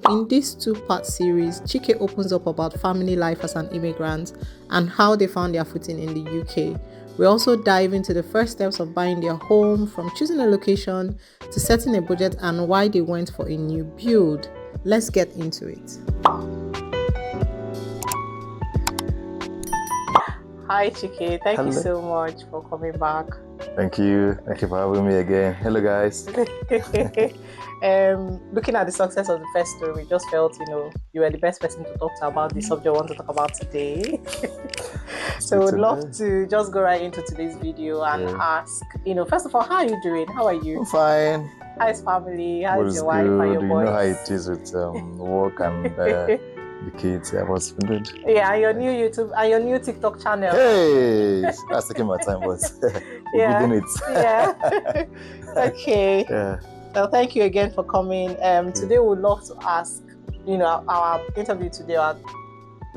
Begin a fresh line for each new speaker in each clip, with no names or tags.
In this two-part series, Chike opens up about family life as an immigrant and how they found their footing in the UK. We also dive into the first steps of buying their home, from choosing a location to setting a budget, and why they went for a new build. Let's get into it. Hi Chike, thank you so much for coming back.
Thank you for having me again. Hello guys.
Looking at the success of the first story, we just felt you were the best person to talk to about the subject we want to talk about today. So we'd love to just go right into today's video and ask, first of all, how are you doing? How are you?
I'm fine.
How's family? How's your wife
good?
and your boys?
You know how it is with work and the kids. I was good.
Yeah, and your new YouTube and your new TikTok channel.
Hey, that's taking my time, but we're doing it.
Yeah. Okay.
Yeah.
So thank you again for coming. Today we'd love to ask, our interview today, our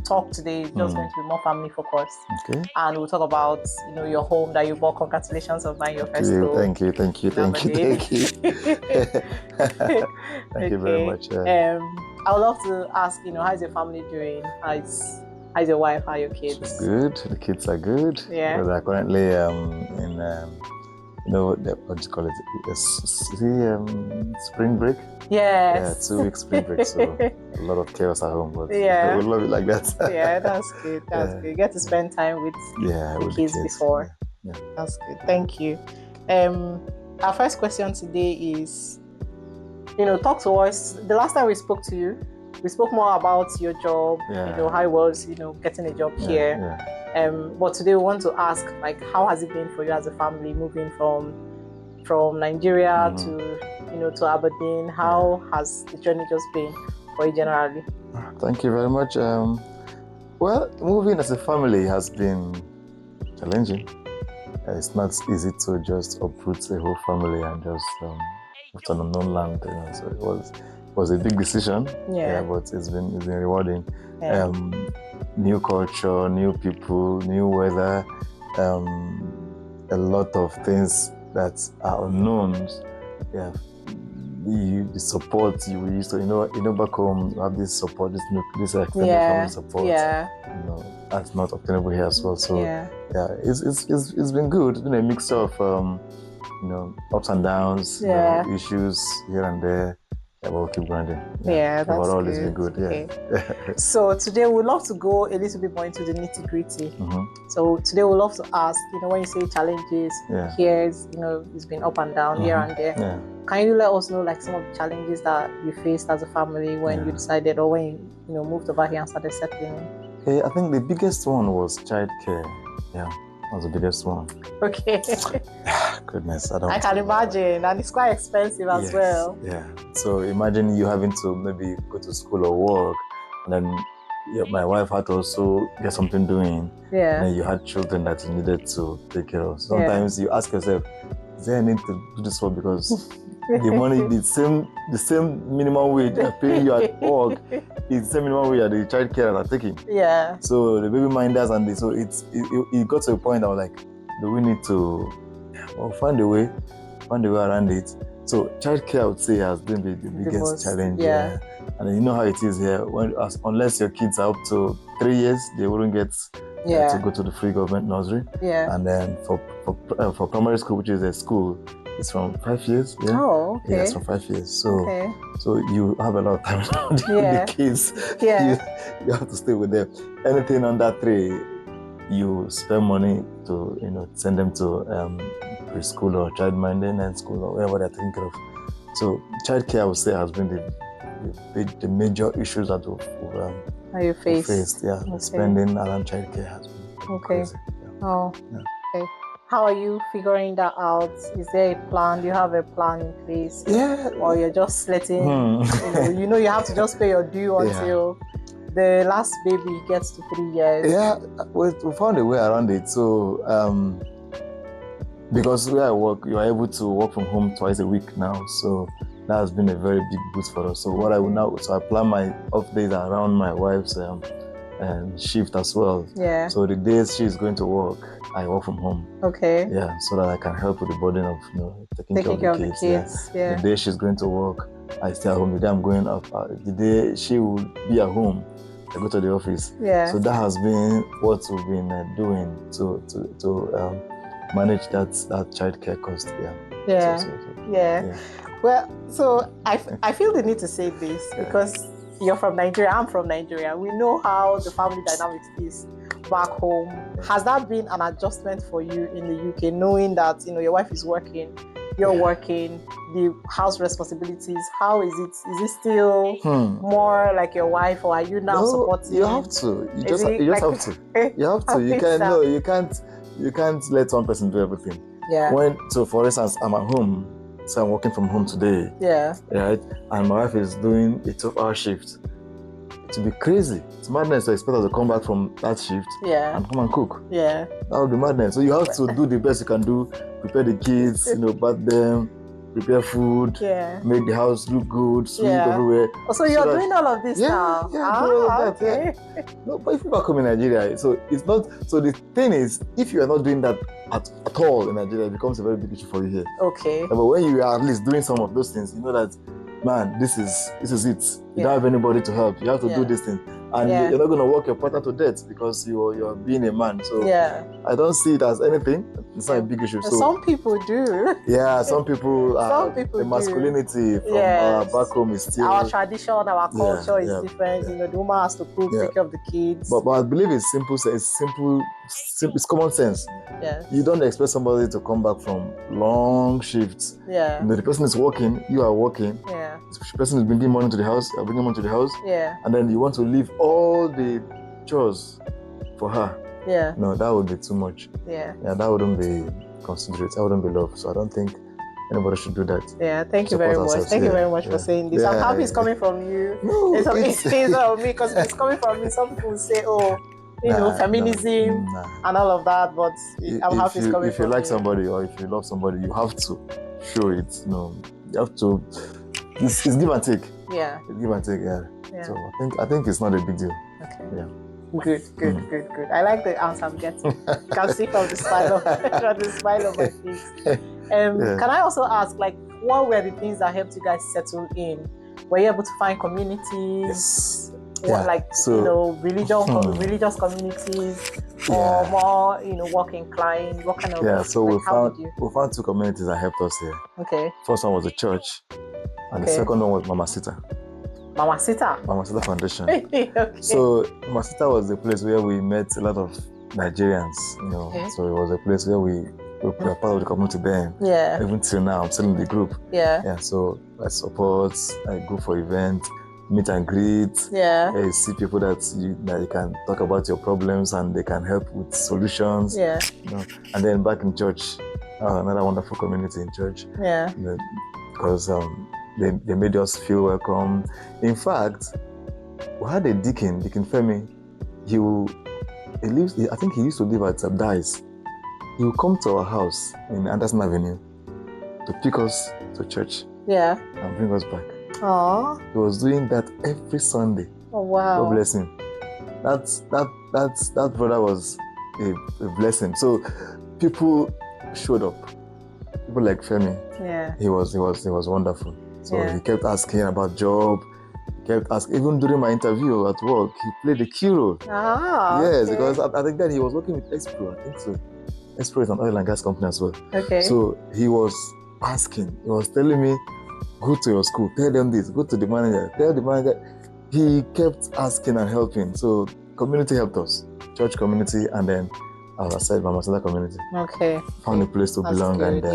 talk today is just going to be more family focused.
Okay.
And we'll talk about, your home that you bought. Congratulations on buying your first home.
Thank you. Thank you very much.
I would love to ask, how's your family doing? How's your wife? How are your kids?
She's good. The kids are good.
Yeah.
They're currently in what do you call it? Spring break?
Yes.
Yeah, 2 weeks spring break. So a lot of chaos at home, but
yeah,
we love it like that.
Yeah, that's good. That's good. You get to spend time with the kids before.
Yeah.
That's good. Thank you. Our first question today is, talk to us. The last time we spoke to you, we spoke more about your job, how it was, getting a job here.
Yeah.
But today we want to ask, how has it been for you as a family moving from Nigeria to Aberdeen? How has the journey just been for you generally?
Thank you very much. Well, moving as a family has been challenging. It's not easy to just uproot the whole family and just move to an unknown land. So it was a big decision. But it's been rewarding.
Yeah.
New culture, new people, new weather, a lot of things that are unknowns. Yeah, the support you used to, back home you have this support, this extended family support.
Yeah.
That's not obtainable here as well. So it's been good. It's been a mixture of ups and downs, issues here and there. Yeah, we'll keep grinding.
That's
overall,
good.
It's been good.
Okay. So today we'd love to go a little bit more into the nitty-gritty. So today we'd love to ask, when you say challenges, here, it's been up and down here and there.
Yeah.
Can you let us know some of the challenges that you faced as a family when you decided, or when you moved over here and started settling in?
Okay, I think the biggest one was childcare. Yeah. That was the biggest one.
Okay.
Goodness,
I can imagine, and it's quite expensive as well.
Yeah. So imagine you having to maybe go to school or work, and then my wife had to also get something doing.
Yeah.
And then you had children that you needed to take care of. Sometimes you ask yourself, is there a need to do this work? Because the money, the same minimum wage they're paying you at work is the same minimum wage that the child care are taking.
Yeah.
So the baby minders so it got to a point I was like, do we need to find a way around it? So child care, I would say, has been the biggest challenge.
Yeah.
And you know how it is here. Unless your kids are up to 3 years, they wouldn't get to go to the free government nursery.
Yeah.
And then for primary school, which is a school, it's from 5 years. Yeah.
Oh, okay.
Yeah, it's from 5 years. So you have a lot of time with the kids.
Yeah.
You have to stay with them. Anything under 3, you spend money to send them to preschool or child maintenance school or wherever they're taken care of. So childcare, I would say, has been the major issues that we've faced. Yeah. Okay. Spending around childcare has been crazy. Yeah.
Oh. Yeah. Okay. How are you figuring that out? Is there a plan? Do you have a plan in place?
Yeah.
Or you're just letting you have to just pay your due until the last baby gets to 3 years?
Yeah, we found a way around it. So because where I work, you are able to work from home twice a week now. So that has been a very big boost for us. So what I will now, I plan my off days around my wife's shift as well.
Yeah.
So the days she's going to work, I work from home.
Okay.
Yeah, so that I can help with the burden of taking care of the kids.
Yeah.
The day she's going to work, I stay at home. The day I'm going up, the day she will be at home, I go to the office.
Yeah.
So that has been what we've been doing to manage that childcare cost. Yeah.
Yeah. Well, so I feel the need to say this because you're from Nigeria, I'm from Nigeria. We know how the family dynamics is back home. Has that been an adjustment for you in the UK, knowing that your wife is working, you're working, the house responsibilities? How is it? Is it still more like your wife, or are you now supporting?
You have to. You just have to. You have to. You can't let one person do everything.
Yeah.
So for instance, I'm at home. So I'm working from home today.
Yeah.
Right? And my wife is doing a 12-hour shift. It would be crazy. It's madness to expect her to come back from that shift and come and cook.
Yeah.
That would be madness. So you have to do the best you can do. Prepare the kids, bath them, prepare food, make the house look good, sweep everywhere.
Oh, so you're doing all of this now?
Yeah, doing all of that.
Okay.
Yeah. No, but if you back home in Nigeria, so it's not. So the thing is, if you are not doing that at all in Nigeria, it becomes a very big issue for you here.
Okay.
But when you are at least doing some of those things, you know that, man, this is it. You don't have anybody to help. You have to do this thing. And you're not going to work your partner to death because you're being a man. So I don't see it as anything. It's not a big issue. So
some people do.
Yeah, some people. The masculinity from back home is still.
Our tradition, our culture is different. The woman has to cook, take care of the kids.
But I believe it's simple. It's common sense.
Yeah.
You don't expect somebody to come back from long shifts.
Yeah.
The person is working, you are working.
Yeah.
The person is bringing money to the house, you are bringing money to the house.
Yeah.
And then you want to leave all the chores for her.
Yeah.
No, that would be too much.
Yeah.
Yeah, that wouldn't be considerate. That wouldn't be love. So I don't think anybody should do that.
Yeah, thank you very much. Thank you very much for saying this. I'm happy it's coming from you.
No,
it's not me, because it's coming from me. Some people say, feminism and all of that, but I'm happy it's coming from you.
If you like somebody or if you love somebody, you have to show it. You have to. It's give and take.
Yeah.
It's give and take. Yeah. So I think it's not a big deal.
Okay.
Yeah.
Good. I like the answer I'm getting. You can see from the smile of my face. Can I also ask, what were the things that helped you guys settle in? Were you able to find communities?
Yes.
Religious communities, or more, work inclined? What kind of?
Yeah. So we found two communities that helped us here.
Okay.
First one was the church, and the second one was Mama Sita Foundation.
Okay.
So Mama Sita was the place where we met a lot of Nigerians. So it was a place where we were part of the community then.
Yeah.
Even till now, I'm still in the group.
Yeah.
Yeah. So I support. I go for events, meet and greet.
Yeah.
You see people that you can talk about your problems and they can help with solutions.
Yeah.
And then back in church, another wonderful community in church.
Yeah.
Because they made us feel welcome. In fact, we had a Deacon Femi. I think he used to live at Dice. He would come to our house in Anderson Avenue to pick us to church.
Yeah.
And bring us back.
Aww.
He was doing that every Sunday.
Oh wow.
God bless him. That brother was a blessing. So people showed up. People like Femi.
Yeah.
He was wonderful. So he kept asking about job. He kept asking, even during my interview at work, he played a key role. Yes, because I think that he was working with Expro. I think so. Expro is an oil and gas company as well.
Okay.
So he was asking. He was telling me, go to your school, tell them this, go to the manager, tell the manager. He kept asking and helping. So community helped us. Church community, and then, as I said, Mama Sita community.
Okay.
Found a place to belong and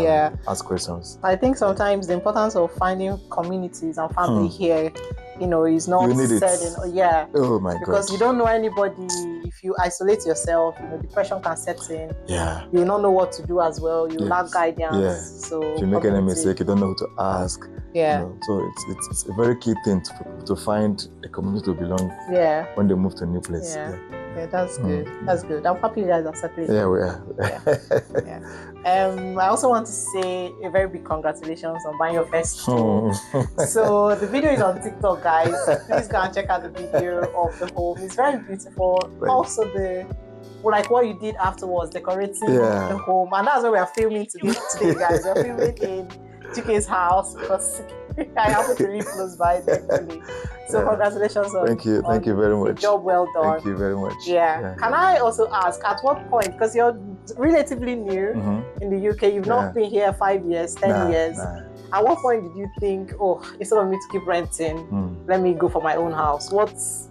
ask questions.
I think sometimes the importance of finding communities and family here, is not said. Yeah.
Oh my God.
Because you don't know anybody. If you isolate yourself, depression can set in.
Yeah.
You will not know what to do as well. You lack guidance.
Yeah.
So
if you make any mistake, you don't know who to ask.
Yeah.
So it's a very key thing to find a community to belong.
Yeah.
When they move to a new place.
Yeah, that's good. That's good. I'm happy you guys are separated.
Yeah, we are.
I also want to say a very big congratulations on buying your first home. So the video is on TikTok, guys. Please go and check out the video of the home. It's very beautiful. Also what you did afterwards, decorating the home, and that's where we are filming today, guys. We're filming in Chike's house because I happen to live close by, thankfully. So congratulations on
Thank you very much.
Job well done.
Thank you very much.
Yeah. Can I also ask, at what point, because you're relatively new in the UK, you've not been here 5 years, 10 years. At what point did you think, oh, instead of me to keep renting, let me go for my own house? What's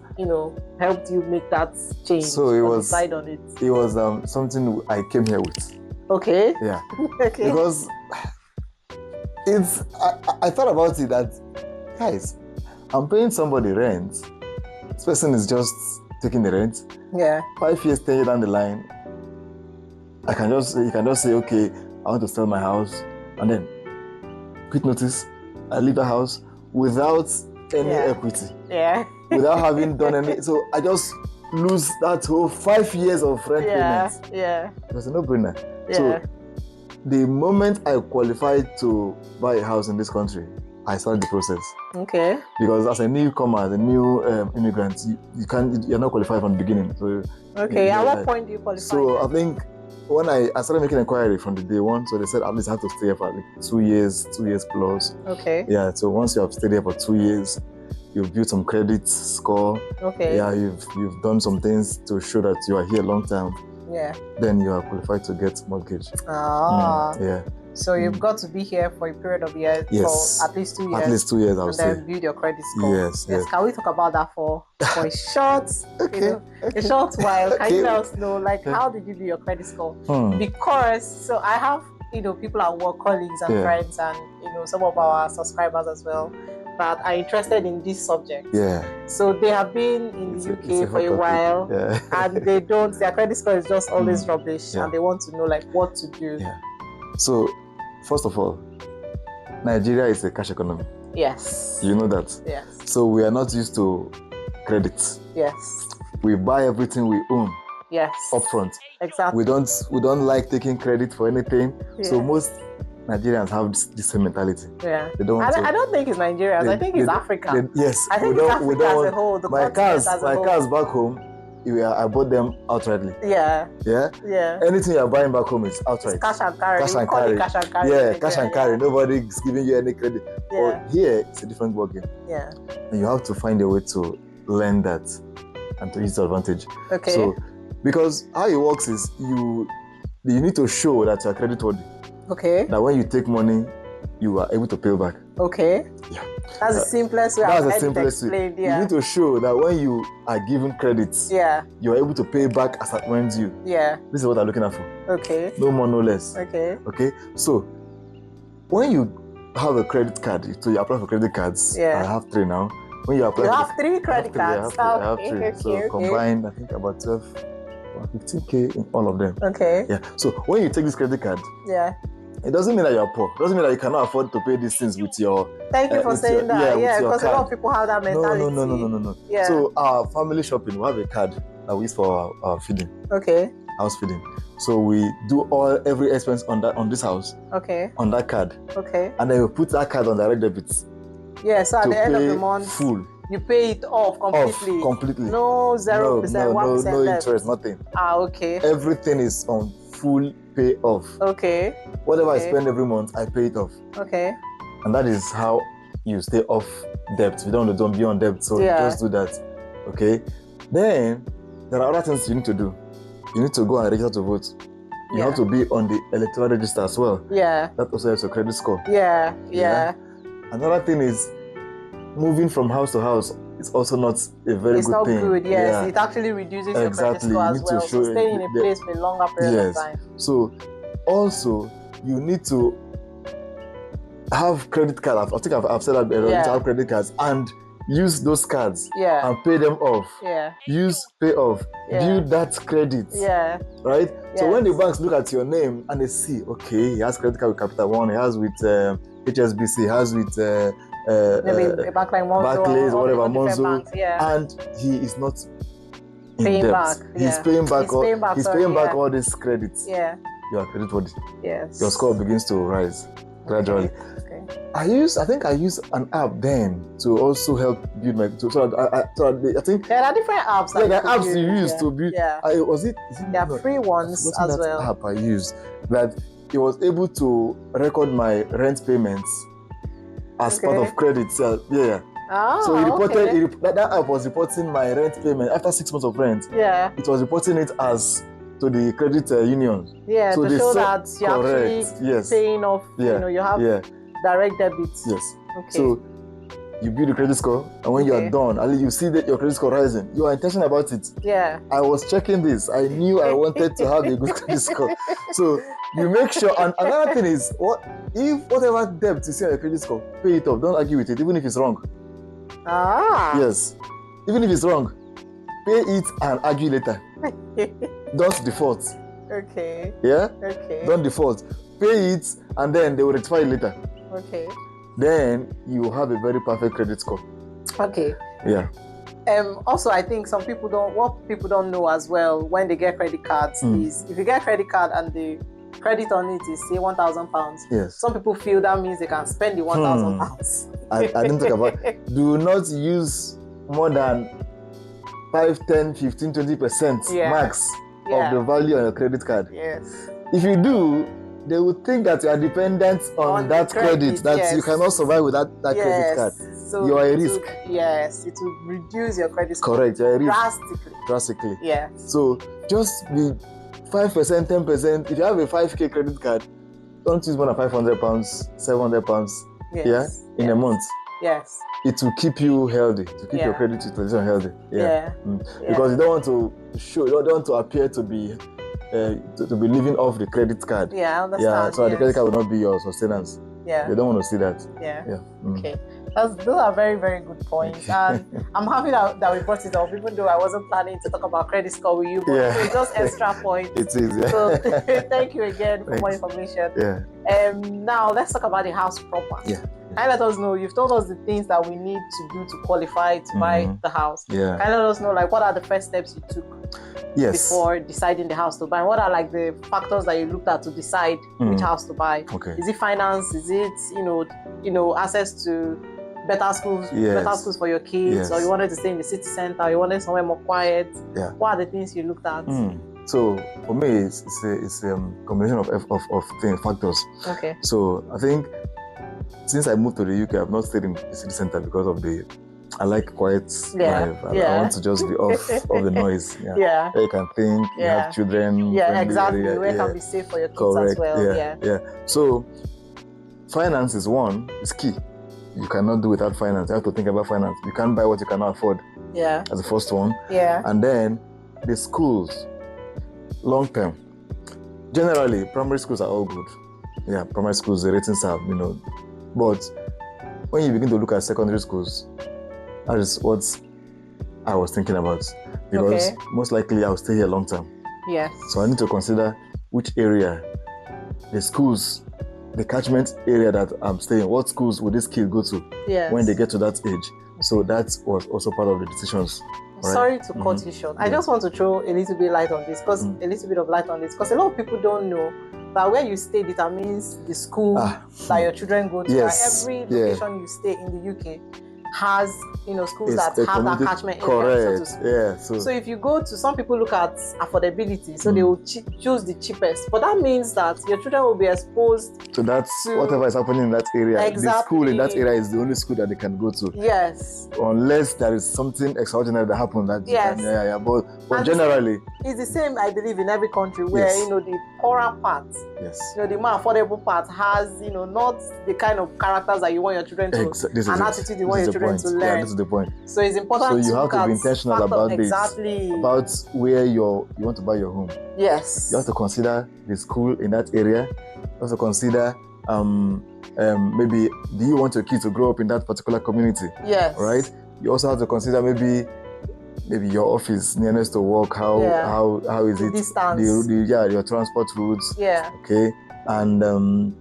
helped you make that change?
So it was
decide on it.
It was something I came here with.
Okay.
Yeah.
Okay.
Because I thought about it that, guys, I'm paying somebody rent. This person is just taking the rent.
Yeah.
5 years, 10 years down the line, you can just say, okay, I want to sell my house, and then quick notice, I leave the house without any equity.
Yeah.
Without having done any, so I just lose that whole 5 years of rent payments.
Yeah.
It was a no-brainer.
Yeah.
So the moment I qualified to buy a house in this country, I started the process.
Okay.
Because as a newcomer, as a new immigrant, you're not qualified from the beginning. So
okay. At what point do you qualify?
So I think when I started making inquiry from the day one, so they said at least I have to stay here for like 2 years plus.
Okay.
Yeah. So once you have stayed here for 2 years, you've built some credit score.
Okay.
Yeah. You've done some things to show that you are here long term.
Yeah.
Then you are qualified to get mortgage.
Yeah. So you've got to be here for a period of years,
yes,
for at least 2 years.
At least 2 years, I would say.
And then build your credit score.
Yes.
Can we talk about that for a short, a short while? Can you let us know, like, how did you do your credit score? Because I have, people at work, colleagues and friends, and some of our subscribers as well, that are interested in this subject.
Yeah.
So they have been in the UK for a while, and their credit score is just always rubbish, and they want to know like what to do.
Yeah. So, first of all, Nigeria is a cash economy.
Yes.
You know that.
Yes.
So we are not used to credit.
Yes.
We buy everything we own.
Yes.
Upfront.
Exactly.
We don't like taking credit for anything. Yeah. So most Nigerians have this same mentality.
Yeah.
They don't.
I don't think it's Nigerians. I think it's Africa.
Yes.
I think it's Africa as a whole.
My cars back home, I bought them outrightly.
Yeah.
Yeah.
Yeah.
Anything you're buying back home is outright.
It's cash and carry.
Cash and carry.
Cash and carry.
Yeah, cash and carry. Nobody's giving you any credit.
Yeah.
But here, it's a different ballgame.
Yeah.
And you have to find a way to learn that and to use the advantage.
Okay.
So, because how it works is you need to show that you're creditworthy.
Okay.
That when you take money, you are able to pay back.
Okay.
Yeah.
That's the simplest way.
That's the simplest way.
Yeah.
You need to show that when you are given credits, you are able to pay back as at when due.
Yeah.
This is what I'm looking at for.
Okay.
No more, no less.
Okay.
Okay. So when you have a credit card, so you apply for credit cards.
Yeah.
I have 3 now. When you apply,
you have 3 credit cards.
I have 3. So combined, I think about 12 or 15K in all of them.
Okay.
Yeah. So when you take this credit card, it doesn't mean that you're poor. It doesn't mean that you cannot afford to pay these things with your.
Thank you for saying that. Yeah, because a lot of people have that mentality.
No.
Yeah.
So our family shopping, we have a card that we use for our feeding.
Okay.
House feeding. So we do every expense on this house.
Okay.
On that card.
Okay.
And then we put that card on direct debits.
Yeah. So at the end of the month,
full.
You pay it off completely.
Completely.
No 0%, 1%
no
left.
interest, nothing.
Okay.
Everything is on full pay off.
Okay.
Whatever I spend every month, I pay it off.
Okay.
And that is how you stay off debt. You don't be on debt, so just do that. Okay. Then there are other things you need to do. You need to go and register to vote. You have to be on the electoral register as well.
Yeah.
That also helps your credit score.
Yeah.
Another thing is moving from house to house. It's also not a very good thing. It's not good,
yes. Yeah. It actually reduces your credit score as well. So staying in a place for a longer period of time.
So also you need to have credit cards. I think I've said that earlier. You need to have credit cards and use those cards and pay them off. Use, pay off. Build that credit. Right? Yes. So when the banks look at your name and they see, okay, he has credit card with Capital One, he has with HSBC, he has with
maybe
Barclays, whatever, Monzo, and he is not in debt. He's paying back all these credits.
Yeah.
You are creditworthy.
Yes.
Your score begins to rise gradually.
Okay.
I think I use an app then to also help build my. I think
there are different apps.
Yeah, there are apps you use to build.
Yeah.
There
are free ones as well.
App I used that it was able to record my rent payments as part of credit. Yeah.
Oh,
so he reported
okay.
that app was reporting my rent payment after 6 months of rent.
Yeah.
It was reporting it as to the credit union.
Yeah,
so
to show that you're
correct.
actually
Yes.
paying off.
Yeah.
You have direct debits.
Yes.
Okay.
So you build a credit score, and when you are done, at least you see that your credit score rising. You are intentional about it.
Yeah.
I was checking this. I knew I wanted to have a good credit score. So you make sure. And another thing is, whatever debt you see on your credit score, pay it off. Don't argue with it, even if it's wrong. Yes. Even if it's wrong, pay it and argue later. Don't default.
Okay.
Yeah?
Okay.
Don't default. Pay it and then they will rectify it later.
Okay.
Then you have a very perfect credit score.
Okay.
Yeah.
Also, I think what people don't know as well when they get credit cards is if you get a credit card and the credit on it is say £1,000.
Yes.
Some people feel that means they can spend the £1,000.
I didn't talk about. Do not use more than 5, 10, 15, 20% max of the value on your credit card.
Yes.
If you do, they will think that you are dependent on that credit, that you cannot survive without that credit card.
So
you are a risk.
It will reduce your credit score.
Correct, you are a risk.
Drastically. Yeah.
So just be 5%, 10%. If you have a 5k credit card, don't use more than £500, £700 in a month.
Yes.
It will keep you healthy, to keep your credit utilization healthy. Because you don't want to show, you don't want to appear to be living off the credit card.
Yeah, I understand.
So the credit card will not be your sustenance.
Yeah.
They don't want to see that.
Okay. Those are very, very good points. And I'm happy that we brought it up, even though I wasn't planning to talk about credit score with you, but it's just extra points.
It is, yeah.
So thank you again for more information. Now let's talk about the house proper. Can you let us know, you've told us the things that we need to do to qualify to buy the house. Can you let us know, like, what are the first steps you took before deciding the house to buy? What are like the factors that you looked at to decide which house to buy? Is it finance? Is it, access to better schools for your kids, or you wanted to stay in the city center, or you wanted somewhere more quiet? What are the things you looked at?
So for me, it's a combination of factors.
Okay.
So I think since I moved to the UK, I've not stayed in the city center because of I like quiet life. I want to just be off of the noise. Where you can think, you have children.
Exactly. Where you can be safe for your kids as well.
So finance is key. You cannot do without finance. You have to think about finance. You can't buy what you cannot afford. As the first one. And then the schools, long term. Generally, primary schools are all good. Primary schools, the ratings are, but when you begin to look at secondary schools, that is what I was thinking about. Because most likely I'll stay here long term. So I need to consider which area, the schools, the catchment area that I'm staying, what schools will this kid go to when they get to that age. So that was also part of the decisions.
Sorry to cut you short. I just want to throw a little bit of light on this because a lot of people don't know that where you stay determines the school that your children go to. Every location you stay in the UK has schools that have that catchment area. So if you go to, some people look at affordability, so they will choose the cheapest, but that means that your children will be exposed to
whatever is happening in that area. The school in that area is the only school that they can go to, unless there is something extraordinary that happened but generally
it's the same, I believe, in every country where the poorer part, the more affordable part has not the kind of characters that you want your children to attitude you want your children to learn.
This is the point.
So it's important
you have to be intentional about about where you want to buy your home. You have to consider the school in that area. You have to consider maybe, do you want your kids to grow up in that particular community? Right. You also have to consider maybe your office nearness to work. How is it?
Distance.
Your transport routes. Okay. And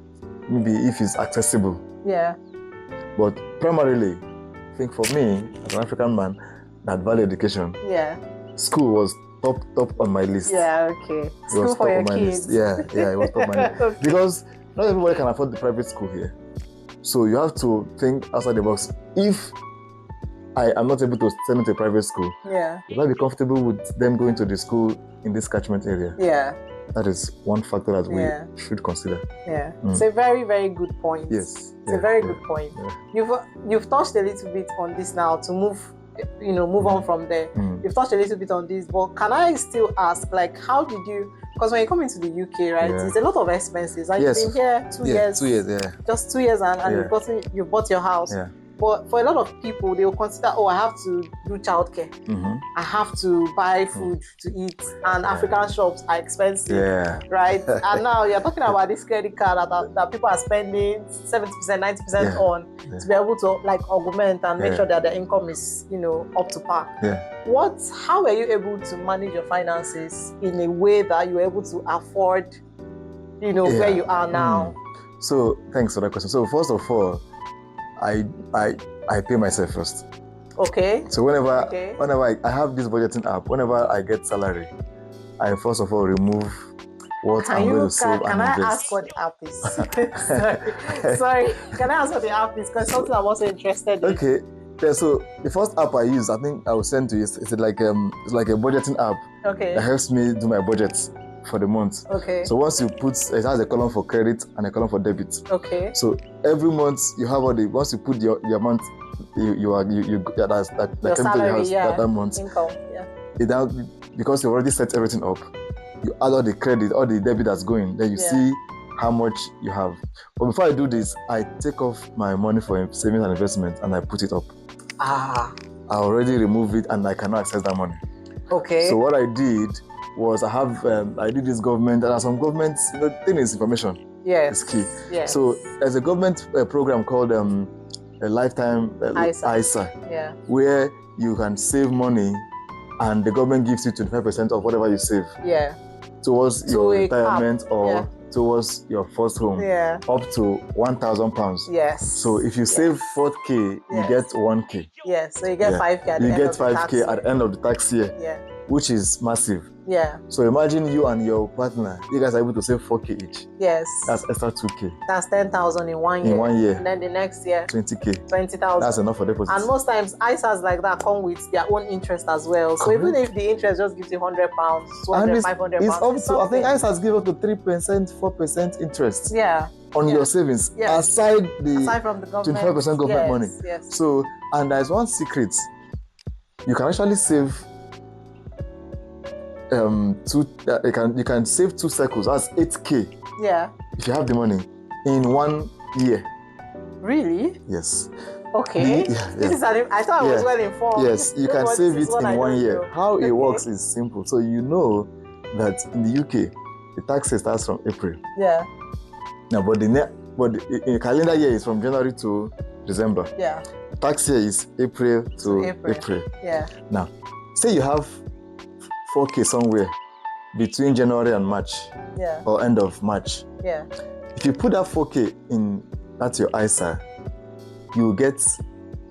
maybe if it's accessible. But primarily, I think for me, as an African man that value education, school was top on my list.
School for your kids.
It was top on my list. Because not everybody can afford the private school here. So you have to think outside the box. If I am not able to send them to a private school, will I be comfortable with them going to the school in this catchment area? that is one factor that
Yeah.
we should consider.
Yeah, it's a very, very good point.
Yes.
It's a very good point. You've touched a little bit on this now to move on from there. You've touched a little bit on this, but can I still ask, like, how did you, because when you come into the UK, right, it's a lot of expenses. Like, you've been here 2 years.
2 years, yeah.
Just 2 years and you bought your house.
Yeah.
But for a lot of people, they will consider, I have to do childcare. I have to buy food to eat, and African shops are expensive, right? And now you're talking about this credit card that people are spending 70%, 90% on to be able to like augment and make sure that their income is, up to par. How were you able to manage your finances in a way that you're able to afford, where you are now?
So thanks for that question. So first of all, I pay myself first.
Okay.
So whenever I have this budgeting app, whenever I get salary, I first of all remove what I'm going to save and invest.
Can I ask what the app is? Sorry. Can I ask what the app is? Because something I'm also interested in.
Okay. Yeah, so the first app I use, I think I will send to you. It's like a budgeting app.
Okay.
That helps me do my budgets for the month.
Okay.
So once you put, it has a column for credit and a column for debit.
Okay.
So every month you have once you put your amount, that's
your salary,
that month.
Income,
because you already set everything up, you add all the credit, all the debit that's going, then you see how much you have. But before I do this, I take off my money for savings and investment and I put it up. I already remove it and I cannot access that money.
Okay.
So what I did was I did this government. There are some governments, the thing is information.
Yes.
It's key.
Yes.
So there's a government program called a lifetime ISA, where you can save money and the government gives you 25% of whatever you save.
Yeah.
Towards your retirement or towards your first home.
Yeah.
Up to £1,000.
Yes.
So if you save 4K, you get 1K.
Yes. So you get 5K at the end of the tax year.
at the end of the tax year.
Yeah.
Which is massive.
Yeah.
So imagine you and your partner, you guys are able to save 4K each.
Yes.
That's extra 2K.
That's 10,000 in 1 year.
In 1 year.
And then the next year,
20K.
20,000.
That's enough for deposits.
And most times, ISAs like that come with their own interest as well. So even if the interest just gives you £100, £200, £500,
it's up to, I think ISAs give up to 3%, 4% interest.
Yeah.
On your savings, aside
from the government,
25% government money.
Yes.
So, and there's one secret. You can actually save you can save 2 cycles. That's 8K.
Yeah.
If you have the money in 1 year.
Really?
Yes.
Okay. This is I thought I was well informed.
Yes, you can save it in 1 year. How it works is simple. So you know that in the UK, the tax year starts from April.
Yeah.
Now, but in calendar year is from January to December.
Yeah.
Tax year is April to April.
Yeah.
Now, say you have 4K somewhere between January and March.
Yeah.
Or end of March.
Yeah.
If you put that 4K in, that's your ISA, you will get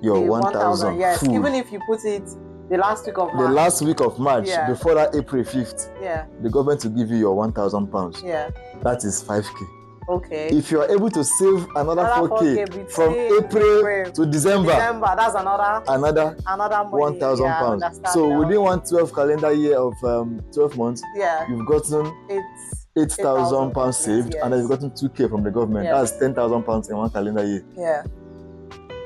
your 1,000.
Yes.
Full.
Even if you put it the last week of March.
The last week of March, before that April 5th.
Yeah.
The government will give you your £1,000.
Yeah.
That is 5K.
Okay.
If you are able to save another 4K from April to December,
that's another
£1,000. So within 112 calendar year of 12 months, you've gotten £8,000 saved, and then you've gotten 2K from the government. That's £10,000 in 1 calendar year.
Yeah.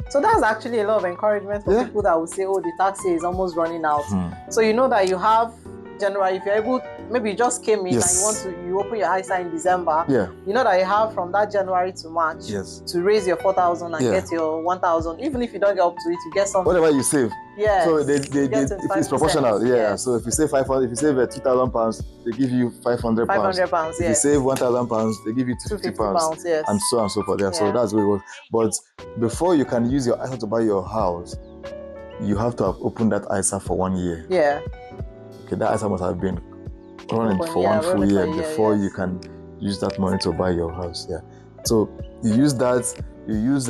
So that's actually a lot of encouragement for people that will say, the tax year is almost running out. So you know that you have January, if you're able, maybe you just came in and you open your ISA in December.
Yeah.
You know that you have from that January to March to raise your 4,000 and get your 1,000. Even if you don't get up to it, you get something.
Whatever you save.
Yeah.
So it's proportional. Yeah. So if you save 500, if you save £2,000, they give you £500.
£500.
If you save £1,000, they give you £250.
Yes.
And so on and so forth. Yeah. So that's what it works. But before you can use your ISA to buy your house, you have to have opened that ISA for 1 year.
Yeah.
Okay, that ISA must have been running for 1 full year before you can use that money to buy your house. Yeah. So you use that. You use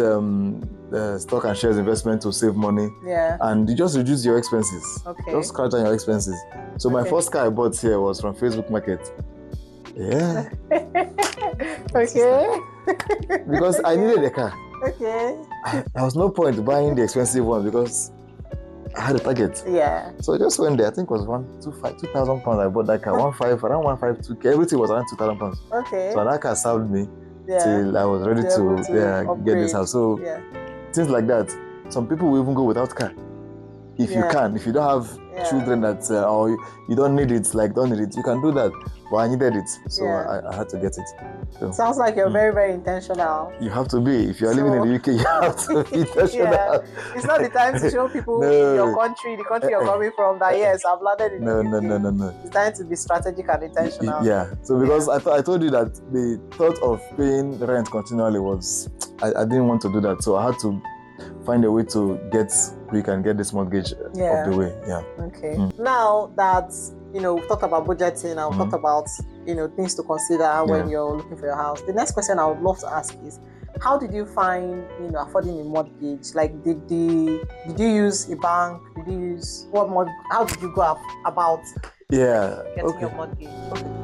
stock and shares investment to save money.
Yeah.
And you just reduce your expenses.
Okay.
Just cut down your expenses. So my first car I bought here was from Facebook Market. Yeah.
Okay.
Because I needed a car.
Okay.
There was no point buying the expensive one because I had a target.
Yeah.
So I just went there. I think it was 2,000 pounds. I bought that car. Around 152K. Everything was around 2,000 pounds.
Okay.
So that car served me till I was ready to get this house. So things like that. Some people will even go without car. If you can, if you don't have children that or you don't need it, you can do that. But I needed it, so I had to get it. So,
sounds like you're very, very intentional.
You have to be. If you're living in the UK, you have to be intentional.
It's not the time to show people your country, the country you're coming from, that yes, I've landed in the UK. No. It's time to be strategic and intentional.
Yeah. So because I told you that the thought of paying rent continually was, I didn't want to do that. So I had to find a way to get quick and get this mortgage of the way. Yeah.
Okay. Now that we've talked about budgeting, I've talked about things to consider when you're looking for your house. The next question I would love to ask is, how did you find affording a mortgage? Like, did you use a bank? Did you use how did you go about getting your mortgage? Okay.